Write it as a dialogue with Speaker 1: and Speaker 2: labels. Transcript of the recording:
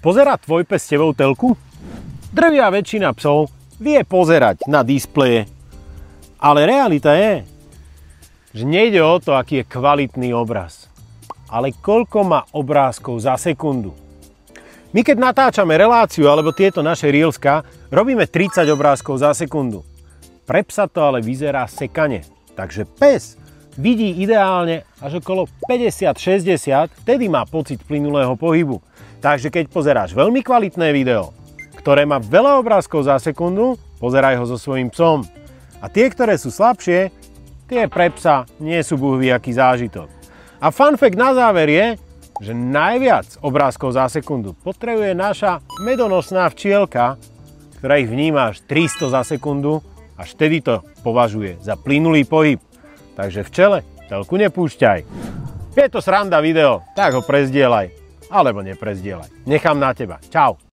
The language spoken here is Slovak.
Speaker 1: Pozerá tvoj pes s tebou telku? Drvivá väčšina psov vie pozerať na displeje. Ale realita je, že nejde o to, aký je kvalitný obraz, ale koľko má obrázkov za sekundu. My keď natáčame reláciu alebo tieto naše reelska, robíme 30 obrázkov za sekundu. Pre psa to ale vyzerá sekane. Takže pes vidí ideálne až okolo 50-60, vtedy má pocit plynulého pohybu. Takže keď pozeráš veľmi kvalitné video, ktoré má veľa obrázkov za sekundu, pozeraj ho so svojím psom. A tie, ktoré sú slabšie, tie pre psa nie sú buhviaký zážitok. A fun fact na záver je, že najviac obrázkov za sekundu potrebuje naša medonosná včielka, ktorá ich vníma až 300 za sekundu, až vtedy to považuje za plynulý pohyb. Takže včele telku nepúšťaj. Je to sranda video, tak ho prezdieľaj. Alebo neprezdieľaj. Nechám na teba. Čau.